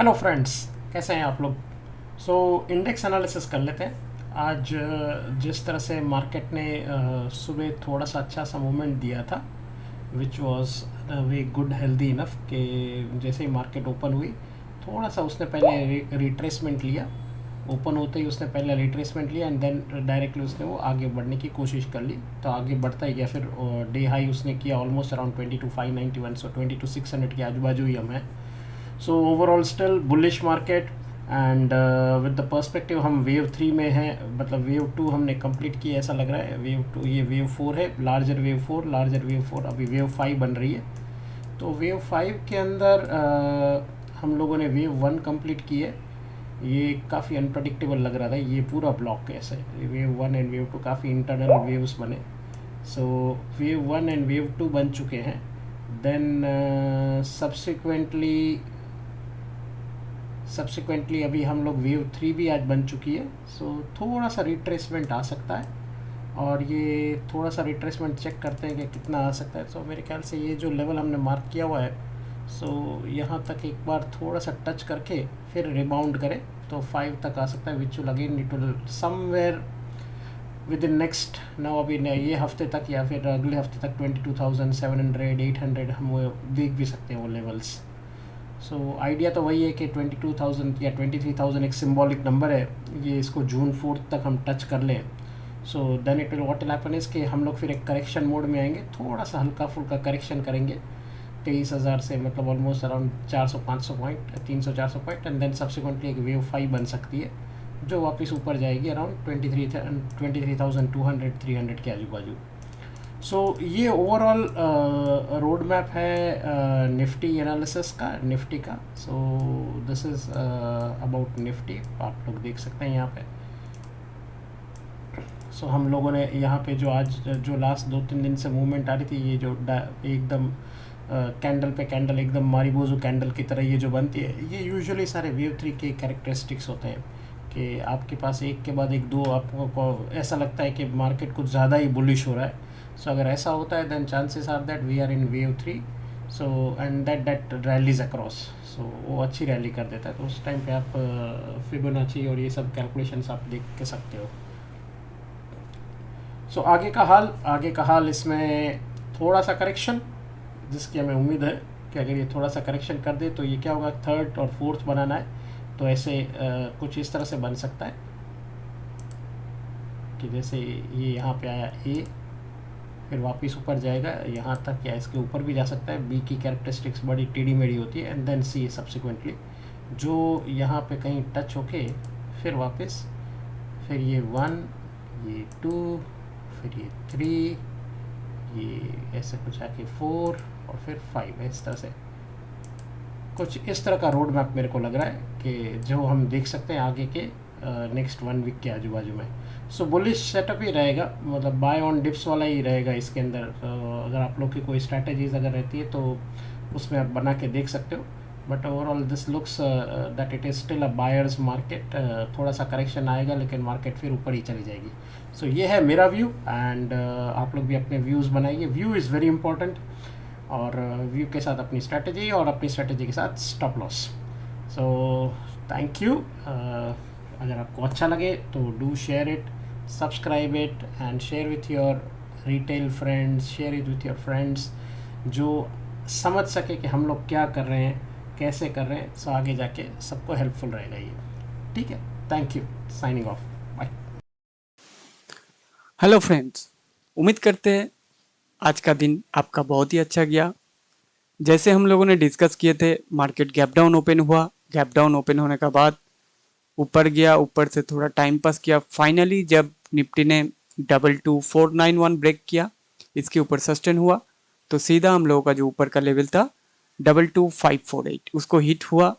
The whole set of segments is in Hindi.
हेलो फ्रेंड्स, कैसे हैं आप लोग। इंडेक्स एनालिसिस कर लेते हैं आज। जिस तरह से मार्केट ने सुबह थोड़ा सा अच्छा सा मूवमेंट दिया था, which was way good healthy enough कि जैसे ही मार्केट ओपन हुई थोड़ा सा उसने पहले रिट्रेसमेंट लिया। ओपन होते ही उसने पहले रिट्रेसमेंट लिया एंड देन डायरेक्टली उसने वो आगे बढ़ने की कोशिश कर ली, तो आगे बढ़ता ही गया। फिर डे हाई उसने किया ऑलमोस्ट अराउंड 22,591, सो 22,600 के आजू बाजू ही हम हैं। So overall still bullish market and with the perspective हम वेव थ्री में हैं, मतलब वेव टू हमने कंप्लीट की ऐसा लग रहा है। वेव टू, ये वेव फोर है, लार्जर वेव फोर, अभी वेव फाइव बन रही है। तो वेव फाइव के अंदर हम लोगों ने वेव वन कंप्लीट की है। ये काफ़ी अनप्रडिक्टेबल लग रहा था ये पूरा ब्लॉक कैसे। Wave one and wave two काफ़ी इंटरनल वेव्स बने। So wave one and wave two बन चुके हैं। देन सब्सिक्वेंटली अभी हम लोग वेव थ्री भी आज बन चुकी है। सो थोड़ा सा रिट्रेसमेंट आ सकता है, और ये थोड़ा सा रिट्रेसमेंट चेक करते हैं कि कितना आ सकता है। सो मेरे ख्याल से ये जो लेवल हमने मार्क किया हुआ है, सो यहाँ तक एक बार थोड़ा सा टच करके फिर रिबाउंड करे तो फाइव तक आ सकता है, which will again it will somewhere with in next now, अभी ये हफ्ते तक या फिर अगले हफ्ते तक 22,700 800 हम वो देख भी सकते हैं वो लेवल्स। सो आइडिया तो वही है कि 22,000 या 23,000 एक सिंबॉलिक नंबर है, ये इसको जून 4 तक हम टच कर लें। So then it will what will happen is कि हम लोग फिर एक करेक्शन मोड में आएंगे, थोड़ा सा हल्का फुल्का करेक्शन करेंगे 23,000 से, मतलब almost around 400-500 point, 300-400 point, and then subsequently एक वेव फाइव बन सकती है जो वापस ऊपर जाएगी अराउंड 23,200 300 के आजू बाजू। सो ये ओवरऑल रोड मैप है निफ्टी एनालिसिस का, निफ्टी का। So this is about Nifty, आप लोग देख सकते हैं यहाँ पे। सो हम लोगों ने यहाँ पे जो आज जो लास्ट 2-3 दिन से मूवमेंट आ रही थी, ये जो एकदम कैंडल पे कैंडल एकदम मारीबोजू कैंडल की तरह ये जो बनती है, ये यूजुअली सारे वेव थ्री के कैरेक्टरिस्टिक्स होते हैं कि आपके पास एक के बाद एक दो आपको ऐसा लगता है कि मार्केट कुछ ज़्यादा ही बुलिश हो रहा है। सो अगर ऐसा होता है then chances are that we are in wave three. So and that rallies across, so वो अच्छी रैली कर देता है, तो उस टाइम पे आप फिबोनाची और ये सब कैलकुलेशंस आप देख के सकते हो। सो आगे का हाल इसमें थोड़ा सा करेक्शन, जिसकी हमें उम्मीद है कि अगर ये थोड़ा सा करेक्शन कर दे तो ये क्या होगा, थर्ड और फोर्थ बनाना है, तो ऐसे कुछ इस तरह से बन सकता है कि जैसे ये यहाँ पे आया ए, फिर वापस ऊपर जाएगा यहाँ तक या इसके ऊपर भी जा सकता है। बी की कैरेक्टरिस्टिक्स बड़ी टेढ़ी मेढ़ी होती है, एंड देन सी सब्सिक्वेंटली जो यहाँ पे कहीं टच होके फिर वापस, फिर ये वन, ये टू, फिर ये थ्री, ये ऐसे कुछ आके फोर और फिर फाइव, इस तरह से कुछ इस तरह का रोड मैप मेरे को लग रहा है कि जो हम देख सकते हैं आगे के नेक्स्ट 1 वीक के आजू बाजू में। सो बुलिश सेटअप ही रहेगा, मतलब बाय ऑन डिप्स वाला ही रहेगा इसके अंदर। अगर आप लोग की कोई स्ट्रैटेजीज अगर रहती है तो उसमें आप बना के देख सकते हो, but overall this looks that it is still a buyers market. थोड़ा सा करेक्शन आएगा लेकिन मार्केट फिर ऊपर ही चली जाएगी। सो ये है मेरा व्यू, एंड आप लोग भी अपने व्यूज़ बनाइए, व्यू इज़ वेरी इंपॉर्टेंट, और व्यू के साथ अपनी स्ट्रैटेजी और अपनी स्ट्रैटेजी के साथ stop loss. So thank you. अगर आपको अच्छा लगे तो do share it, subscribe it and share with your retail friends, share it with your friends जो समझ सके कि हम लोग क्या कर रहे हैं, कैसे कर रहे हैं। सो आगे जाके सबको हेल्पफुल रहेगा ये। ठीक है, thank you, signing off, bye. Hello friends, उम्मीद करते हैं आज का दिन आपका बहुत ही अच्छा गया। जैसे हम लोगों ने डिस्कस किए थे, मार्केट गैप डाउन ओपन हुआ। गैप डाउन ओपन होने का बाद ऊपर गया, ऊपर से थोड़ा टाइम पास किया। फाइनली जब निफ्टी ने 22491 ब्रेक किया, इसके ऊपर सस्टेन हुआ, तो सीधा हम लोगों का जो ऊपर का लेवल था 22548 उसको हिट हुआ।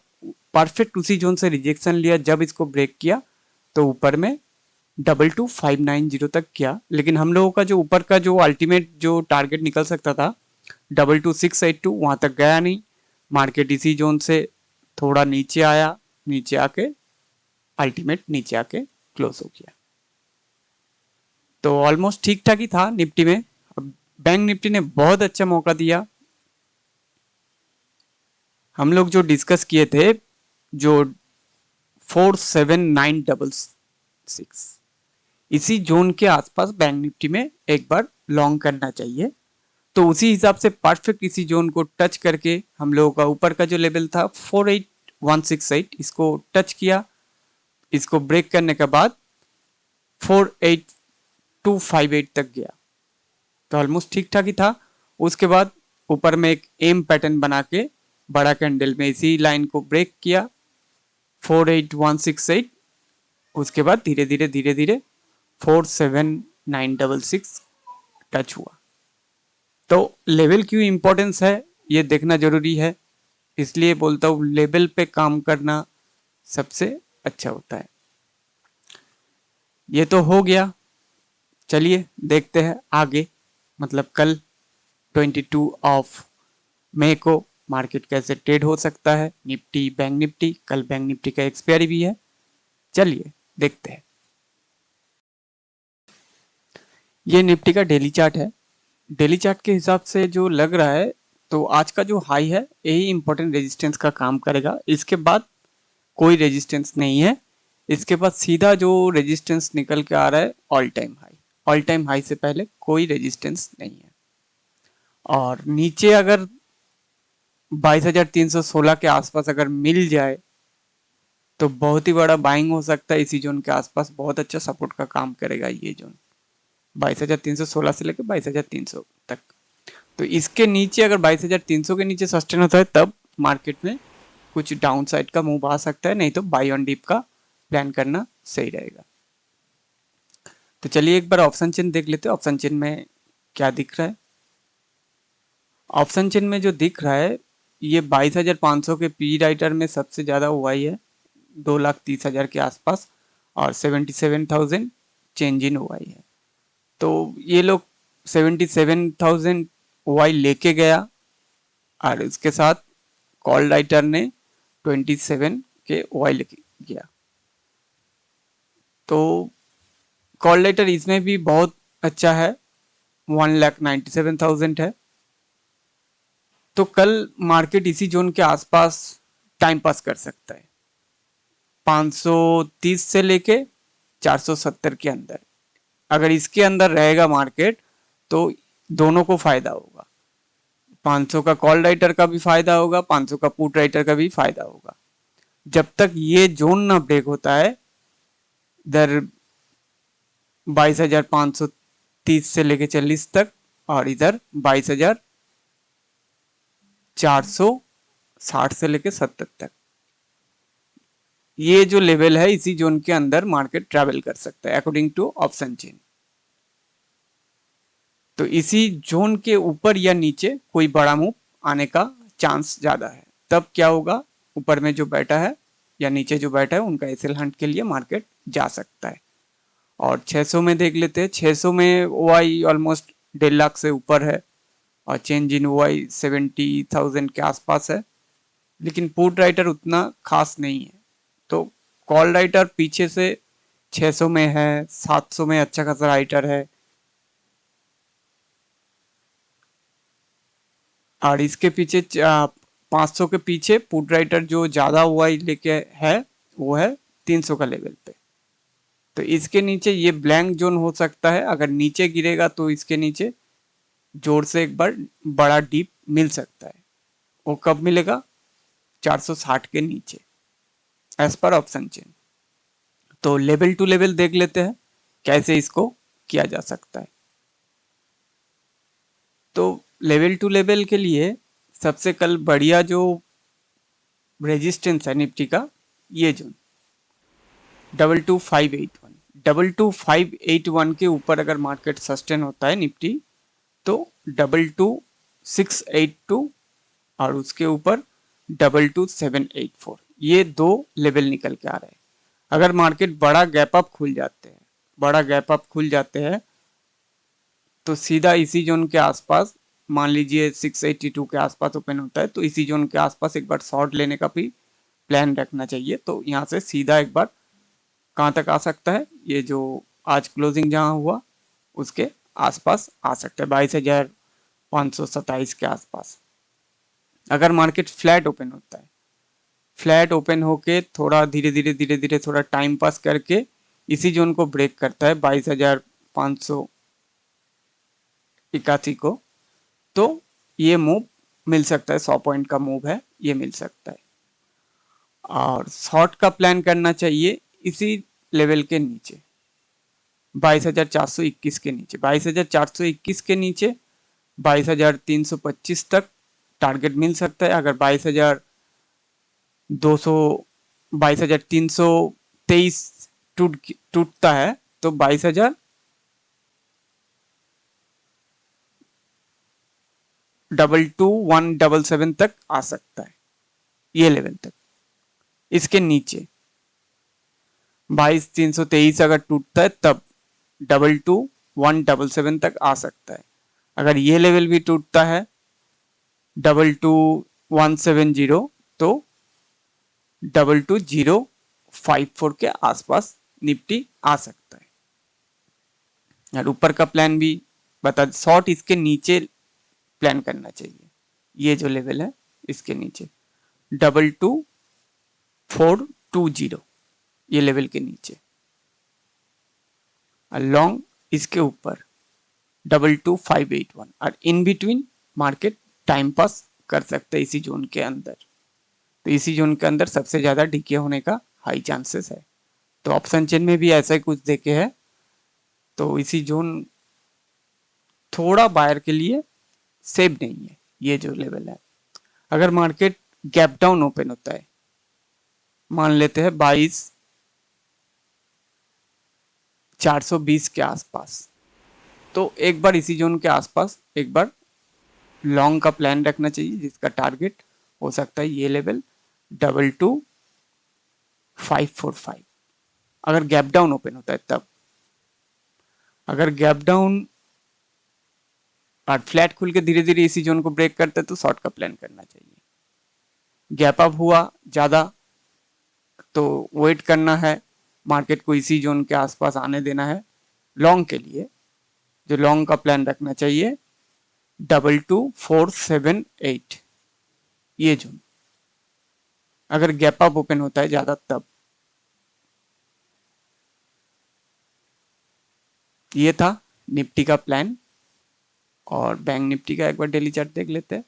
परफेक्ट उसी जोन से रिजेक्शन लिया, जब इसको ब्रेक किया तो ऊपर में 22590 तक किया। लेकिन हम लोगों का जो ऊपर का जो अल्टीमेट जो टारगेट निकल सकता था 22682, वहां तक गया नहीं। मार्केट इसी जोन से थोड़ा नीचे आया, नीचे आके अल्टीमेट नीचे आके क्लोज हो गया। तो ऑलमोस्ट ठीक ठाक ही था निफ्टी में। अब बैंक निफ्टी ने बहुत अच्छा मौका दिया। हम लोग जो डिस्कस किए थे जो 47966, इसी जोन के आसपास बैंक निफ्टी में एक बार लॉन्ग करना चाहिए। तो उसी हिसाब से परफेक्ट इसी जोन को टच करके हम लोगों का ऊपर का जो लेवल था 48168, इसको टच किया। इसको ब्रेक करने के बाद 48258 तक गया, तो ऑलमोस्ट ठीक ठाक ही था। उसके बाद ऊपर में एक एम पैटर्न बना के बड़ा कैंडल में इसी लाइन को ब्रेक किया 48168। उसके बाद धीरे धीरे धीरे धीरे 47966 टच हुआ। तो लेवल क्यों इंपॉर्टेंस है ये देखना जरूरी है, इसलिए बोलता हूँ लेवल पे काम करना सबसे अच्छा होता है। ये तो हो गया, चलिए देखते हैं आगे, मतलब कल 22 ऑफ मई को मार्केट कैसे ट्रेड हो सकता है। निफ्टी बैंक निफ्टी, कल बैंक निफ्टी का एक्सपायरी भी है, चलिए देखते हैं। ये निफ्टी का डेली चार्ट है। डेली चार्ट के हिसाब से जो लग रहा है, तो आज का जो हाई है यही इंपॉर्टेंट रेजिस्टेंस का काम करेगा। इसके बाद कोई रेजिस्टेंस नहीं है। इसके बाद सीधा जो रेजिस्टेंस निकल के आ रहा है all time high. All time high से पहले कोई रेजिस्टेंस नहीं है। और नीचे अगर 22,316 के आसपास अगर मिल जाए तो बहुत ही बड़ा बाइंग हो सकता है। इसी जोन के आसपास बहुत अच्छा सपोर्ट का काम करेगा ये जोन, 22,316 से लेकर 22,300 तक। तो इसके नीचे अगर 22,300 के नीचे सस्टेन होता है तब मार्केट में कुछ डाउन साइड का मूव आ सकता है, नहीं तो बाई ऑन डिप का प्लान करना सही रहेगा। तो चलिए एक बार ऑप्शन चेन देख लेते हैं, ऑप्शन चेन में क्या दिख रहा है। ऑप्शन चेन में जो दिख रहा है ये 22,500 के पी राइटर में सबसे ज़्यादा हुआ ही है, 2,30,000 के आसपास, और 77,000 चेंज इन हुआ ही है। तो ये लोग 77,000 वाई लेके गया और इसके साथ कॉल राइटर ने 27 के वाई लेके गया। तो कॉल राइटर इसमें भी बहुत अच्छा है, 1,97,000 है। तो कल मार्केट इसी जोन के आसपास टाइम पास कर सकता है, 530 से लेके 470 के अंदर। अगर इसके अंदर रहेगा मार्केट तो दोनों को फायदा होगा, 500 का कॉल राइटर का भी फायदा होगा, 500 का पुट राइटर का भी फायदा होगा। जब तक ये जोन ना ब्रेक होता है, इधर 22,530 से लेके 40 तक, और इधर 22,460 से लेके 70 तक, ये जो लेवल है इसी जोन के अंदर मार्केट ट्रैवल कर सकता है अकॉर्डिंग टू ऑप्शन चेन। तो इसी जोन के ऊपर या नीचे कोई बड़ा मूव आने का चांस ज्यादा है। तब क्या होगा, ऊपर में जो बैठा है या नीचे जो बैठा है उनका एसएल हंट के लिए मार्केट जा सकता है। और 600 में देख लेते हैं, 600 में ओआई ऑलमोस्ट 1.5 लाख से ऊपर है और चेंज इन ओआई 70,000 के आसपास है, लेकिन पुट राइटर उतना खास नहीं है। तो कॉल राइटर पीछे से 600 में है, 700 में अच्छा खासा राइटर है, और इसके पीछे 500 के पीछे पुट राइटर जो ज्यादा हुआ लेके है वो है 300 का लेवल पे। तो इसके नीचे ये ब्लैंक जोन हो सकता है, अगर नीचे गिरेगा तो इसके नीचे जोर से एक बार बड़ा डीप मिल सकता है। वो कब मिलेगा, 460 के नीचे एज पर ऑप्शन चेन। तो लेवल टू लेवल देख लेते हैं कैसे इसको किया जा सकता है। तो लेवल टू लेवल के लिए सबसे कल बढ़िया जो रेजिस्टेंस है निफ्टी का, ये जोन 22,581, 22,581 के ऊपर अगर मार्केट सस्टेन होता है निफ्टी तो 22,682 और उसके ऊपर 22,784, ये दो लेवल निकल के आ रहे हैं। अगर मार्केट बड़ा गैप अप खुल जाते हैं तो सीधा इसी जोन के आसपास, मान लीजिए 682 के आसपास ओपन होता है तो इसी जोन के आसपास एक बार शॉर्ट लेने का भी प्लान रखना चाहिए। तो यहाँ से सीधा एक बार कहाँ तक आ सकता है, ये जो आज क्लोजिंग जहाँ हुआ उसके आसपास आ सकता है, 22,527 के आसपास। अगर मार्केट फ्लैट ओपन होता है, फ्लैट ओपन होके थोड़ा धीरे धीरे थोड़ा टाइम पास करके इसी जोन को ब्रेक करता है 22,581 को, तो ये मूव मिल सकता है, 100 पॉइंट का मूव है, ये मिल सकता है। और शॉर्ट का प्लान करना चाहिए इसी लेवल के नीचे 22,421 के नीचे, 22,421 के नीचे 22,325 तक टारगेट मिल सकता है। अगर 22,200 22,323 टूटता है तो 22,177 तक आ सकता है, ये लेवल तक। इसके नीचे 22,323 अगर टूटता है तब 22,177 तक आ सकता है। अगर ये लेवल भी टूटता है 22,170 तो 22,054 के आसपास निफ्टी आ सकता है। और ऊपर का प्लान भी बता, शॉर्ट इसके नीचे प्लान करना चाहिए, ये जो लेवल है इसके नीचे 22,420 ये लेवल के नीचे, लॉन्ग इसके ऊपर 22,581, और in between market time pass कर सकते हैं इसी जोन के अंदर। तो इसी जोन के अंदर सबसे ज्यादा डीके होने का हाई चांसेस है। तो ऑप्शन चेन में भी ऐसा ही कुछ देखे है, तो इसी जोन थोड़ा बायर के लिए सेफ नहीं है ये जो लेवल है। अगर मार्केट गैप डाउन ओपन होता है, मान लेते हैं 22,420 के आसपास, तो एक बार इसी जोन के आसपास एक बार लॉन्ग का प्लान रखना चाहिए, जिसका टारगेट हो सकता है ये लेवल 22,545 अगर गैप डाउन ओपन होता है तब। अगर गैप डाउन और फ्लैट खुल के धीरे धीरे इसी जोन को ब्रेक करता है तो शॉर्ट का प्लान करना चाहिए। गैप अप हुआ ज्यादा तो वेट करना है, मार्केट को इसी जोन के आसपास आने देना है। लॉन्ग के लिए जो लॉन्ग का प्लान रखना चाहिए 22,478 ये जोन, अगर गैप अप ओपन होता है ज्यादा तब। ये था निफ्टी का प्लान। और बैंक निफ्टी का एक बार डेली चार्ट देख लेते हैं।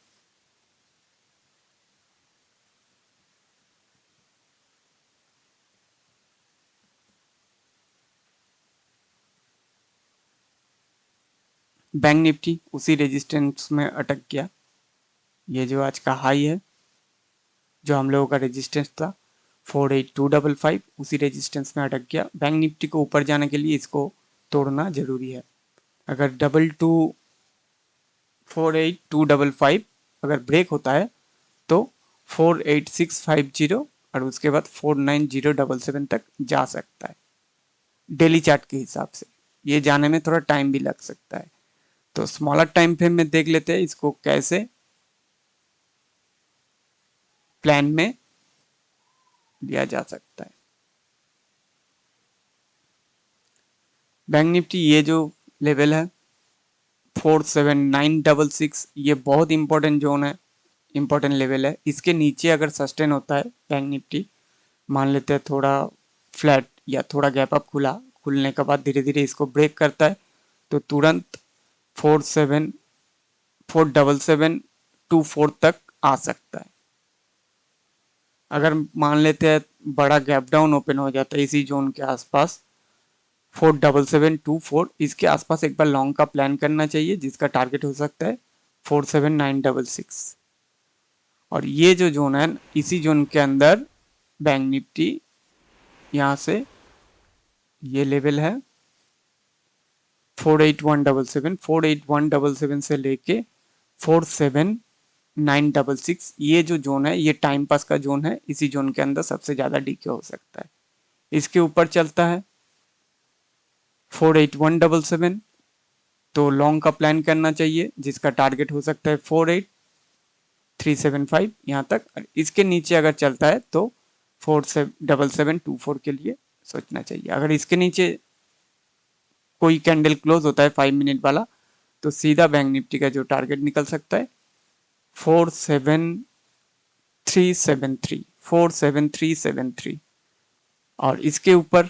बैंक निफ्टी उसी रेजिस्टेंस में अटक गया। ये जो आज का हाई है, जो हम लोगों का रेजिस्टेंस था 48,255, उसी रेजिस्टेंस में अटक गया। बैंक निफ्टी को ऊपर जाने के लिए इसको तोड़ना जरूरी है। अगर 48,255 अगर ब्रेक होता है तो 48650 और उसके बाद 49077 तक जा सकता है डेली चार्ट के हिसाब से। ये जाने में थोड़ा टाइम भी लग सकता है। तो स्मॉलर टाइम फ्रेम में देख लेते हैं इसको कैसे प्लान में लिया जा सकता है। बैंक निफ्टी ये जो लेवल है 47966, ये बहुत इंपॉर्टेंट जोन है, इंपॉर्टेंट लेवल है। इसके नीचे अगर सस्टेन होता है बैंक निफ्टी, मान लेते हैं थोड़ा फ्लैट या थोड़ा गैप अप खुला, खुलने के बाद धीरे धीरे इसको ब्रेक करता है तो तुरंत 47724 तक आ सकता है। अगर मान लेते हैं बड़ा गैप डाउन ओपन हो जाता है इसी जोन के आसपास 47724, इसके आसपास एक बार लॉन्ग का प्लान करना चाहिए, जिसका टारगेट हो सकता है 47966। और ये जो जोन है इसी जोन के अंदर बैंक निफ्टी यहाँ से ये लेवल है 48177 से लेके 47966, ये जो जोन है ये टाइम पास का जोन है। इसी जोन के अंदर सबसे ज्यादा डीके हो सकता है। इसके ऊपर चलता है 48177 तो लॉन्ग का प्लान करना चाहिए, जिसका टारगेट हो सकता है 48375 यहाँ तक। इसके नीचे अगर चलता है तो 47724 के लिए सोचना चाहिए। अगर इसके नीचे कोई कैंडल क्लोज होता है 5 मिनट वाला तो सीधा बैंक निफ्टी का जो टारगेट निकल सकता है 47373 47373 और इसके ऊपर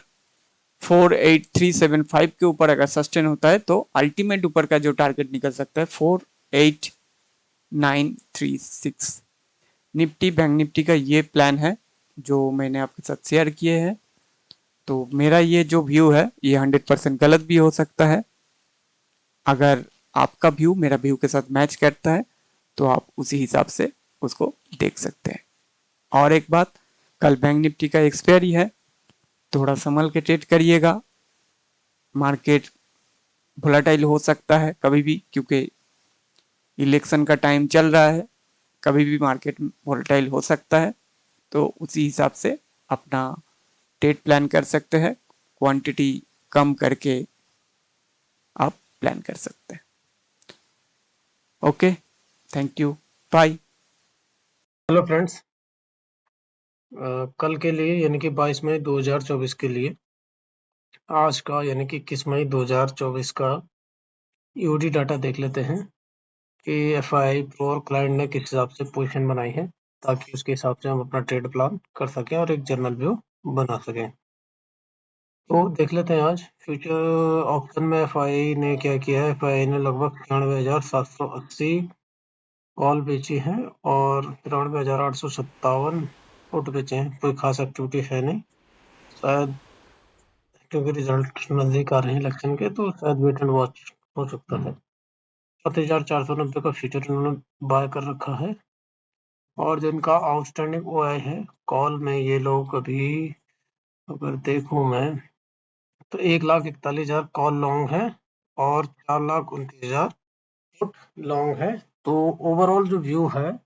48375 के ऊपर अगर सस्टेन होता है तो अल्टीमेट ऊपर का जो टारगेट निकल सकता है 48936। निफ्टी बैंक निफ्टी का ये प्लान है जो मैंने आपके साथ शेयर किए हैं। तो मेरा ये जो व्यू है ये 100% गलत भी हो सकता है। अगर आपका व्यू मेरा व्यू के साथ मैच करता है तो आप उसी हिसाब से उसको देख सकते हैं। और एक बात, कल बैंक निफ्टी का एक्सपायरी है, थोड़ा संभल के ट्रेड करिएगा। मार्केट वोलेटाइल हो सकता है कभी भी, क्योंकि इलेक्शन का टाइम चल रहा है, कभी भी मार्केट वोलेटाइल हो सकता है। तो उसी हिसाब से अपना ट्रेड प्लान कर सकते हैं, क्वांटिटी कम करके आप प्लान कर सकते हैं। Okay, thank you, bye. Hello friends, कल के लिए यानी कि 22 मई 2024 के लिए आज का यानी कि 21 मई 2024 का ईओडी डाटा देख लेते हैं कि एफआई प्रो और क्लाइंट ने किस हिसाब से पोजीशन बनाई है, ताकि उसके हिसाब से हम अपना ट्रेड प्लान कर सकें और एक जनरल व्यू बना सकें। तो देख लेते हैं आज फ्यूचर ऑप्शन में एफआई ने क्या किया है। एफआई ने लगभग 93,780 कॉल बेची है और 93,857 पुट बेचे हैं। कोई खास एक्टिविटी है नहीं, शायद क्योंकि रिजल्ट नजदीक आ रहे हैं इलेक्शन के, तो शायद वेट एंड वॉच हो सकता है। 7,490 का फ्यूचर इन्होंने बाय कर रखा है और जिनका आउटस्टैंडिंग ओआई है कॉल में, ये लोग अभी अगर देखूं मैं तो 1,41,000 कॉल लॉन्ग है और 4,29,000 पुट लॉन्ग है। तो ओवरऑल जो व्यू है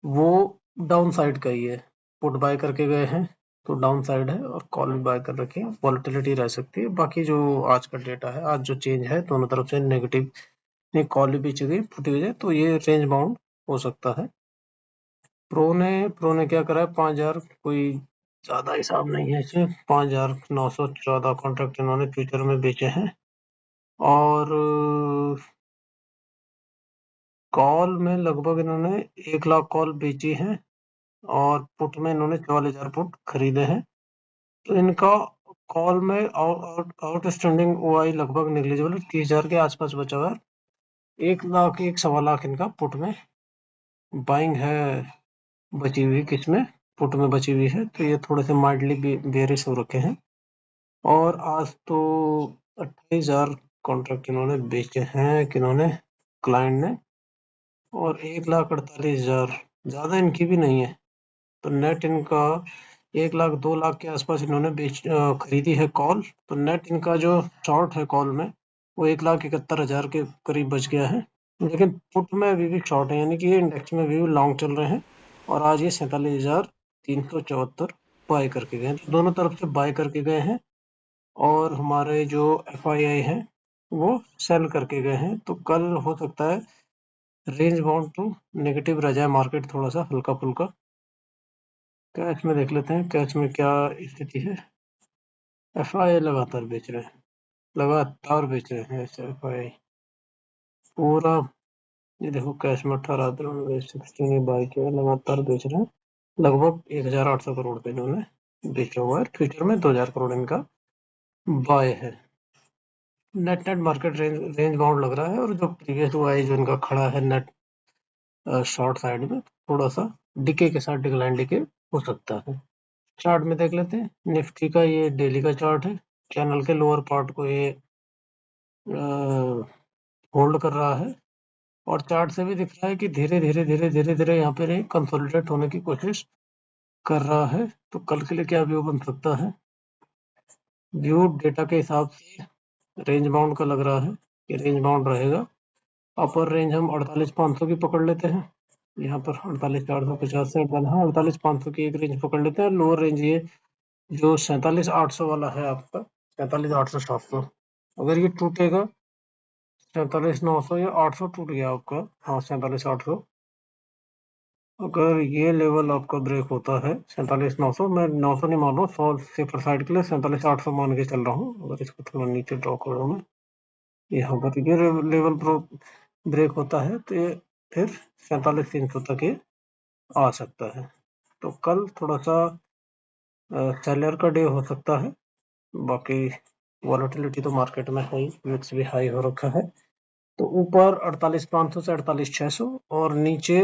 वो डाउन साइड का ही है। पुट बाय करके गए हैं तो डाउन साइड है और कॉल भी बाय कर रखे हैं, वॉलेटिलिटी रह सकती है। बाकी जो आज का डेटा है, आज जो चेंज है दोनों तरफ से नेगेटिव, नहीं कॉल भी बेची गई फुटी हुई है, तो ये रेंज बाउंड हो सकता है। प्रो ने क्या करा है, 5,000, कोई ज्यादा हिसाब नहीं है इसमें, 5,914 कॉन्ट्रैक्ट इन्होंने फ्यूचर में बेचे हैं और कॉल में लगभग इन्होंने 1 लाख कॉल बेची है और पुट में इन्होंने 44,000 पुट खरीदे हैं। तो इनका कॉल में आउटस्टैंडिंग ओआई लगभग नेग्लिजिबल 30,000 के आसपास बचा हुआ है। 1 लाख 1 सवा लाख इनका पुट में बाइंग है बची हुई, किसमें, पुट में बची हुई है। तो ये थोड़े से माइल्डली बेरिश हो रखे हैं और आज तो 28,000 कॉन्ट्रैक्ट इन्होंने बेचे हैं, किन्होंने, क्लाइंट ने, और 1,48,000 ज्यादा इनकी भी नहीं है। तो नेट इनका 1 लाख 2 लाख के आसपास इन्होंने खरीदी है कॉल। तो नेट इनका जो शॉर्ट है कॉल में वो 1,71,000 के करीब बच गया है। लेकिन पुट में अभी भी शॉर्ट है, यानी कि ये इंडेक्स में भी लॉन्ग चल रहे हैं और आज ये 47,374 बाय करके गए हैं। तो दोनों तरफ से बाय करके गए हैं और हमारे जो एफआईआई है वो सेल करके गए हैं। तो कल हो सकता है रेंज बाउंड टू नेगेटिव रह जाए मार्केट, थोड़ा सा हल्का फुल्का। कैश में देख लेते हैं, कैश में क्या स्थिति है। एफआईआई लगातार बेच रहे हैं, लगातार बेच रहे हैं ऐसे एफआईआई पूरा। ये देखो कैश में 18,16 बाई किया, लगातार बेच रहे हैं। लगभग 1,800 करोड़ पे इन्होंने बेचा हुआ है। फ्यूचर में 2,000 करोड़ इनका बाय है। Net net market range bound लग रहा है और जो प्रीवियस हुआ है जो इनका खड़ा है नेट शॉर्ट साइड में, थोड़ा सा डिके के साथ डिक्लाइन डिके हो सकता है। चार्ट में देख लेते हैं, निफ्टी का ये डेली का चार्ट है। चैनल के लोअर पार्ट को ये होल्ड कर रहा है और चार्ट से भी दिख रहा है कि धीरे धीरे धीरे धीरे धीरे यहाँ पे कंसोलिडेट होने की कोशिश कर रहा है। तो कल के लिए क्या व्यू बन सकता है, व्यू डेटा के हिसाब से रेंज बाउंड का लग रहा है कि रेंज बाउंड रहेगा। अपर रेंज हम 48,500 की पकड़ लेते हैं, यहाँ पर 48,450 से 48,500 की एक रेंज पकड़ लेते हैं। लोअर रेंज ये जो 47,800 वाला है आपका, 47,800-700, अगर ये टूटेगा 47,900 या 800 टूट गया आपका, हाँ 47,800, अगर ये लेवल आपका ब्रेक होता है 47,900, मैं 900 नहीं मान रहा हूँ, 100 सिफर साइड के लिए 47,800 मान के चल रहा हूँ। अगर इसको थोड़ा नीचे ड्रॉ कर रहा हूँ मैं, यहाँ पर ये लेवल ब्रेक होता है तो ये फिर 47,300 तक ये आ सकता है। तो कल थोड़ा सा सेलर का डे हो सकता है। बाकी वॉलेटिलिटी तो मार्केट में है ही, विक्स भी हाई हो रखा है। तो ऊपर 48,500 से 48,600 और नीचे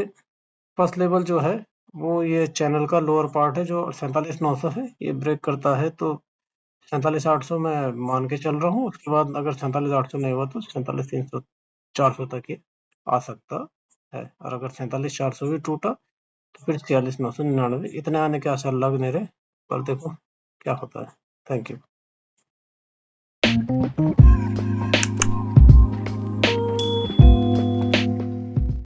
फर्स्ट लेवल जो है वो ये चैनल का लोअर पार्ट है जो 47,900 है। ये ब्रेक करता है तो 47,800 मैं मान के चल रहा हूँ। उसके बाद अगर 47,800 नहीं हुआ तो 47,300 400 तक ये आ सकता है। और अगर 47,400 भी टूटा तो फिर 46,999 इतने आने के आसार लग नहीं रहे, पर देखो क्या होता है। Thank you.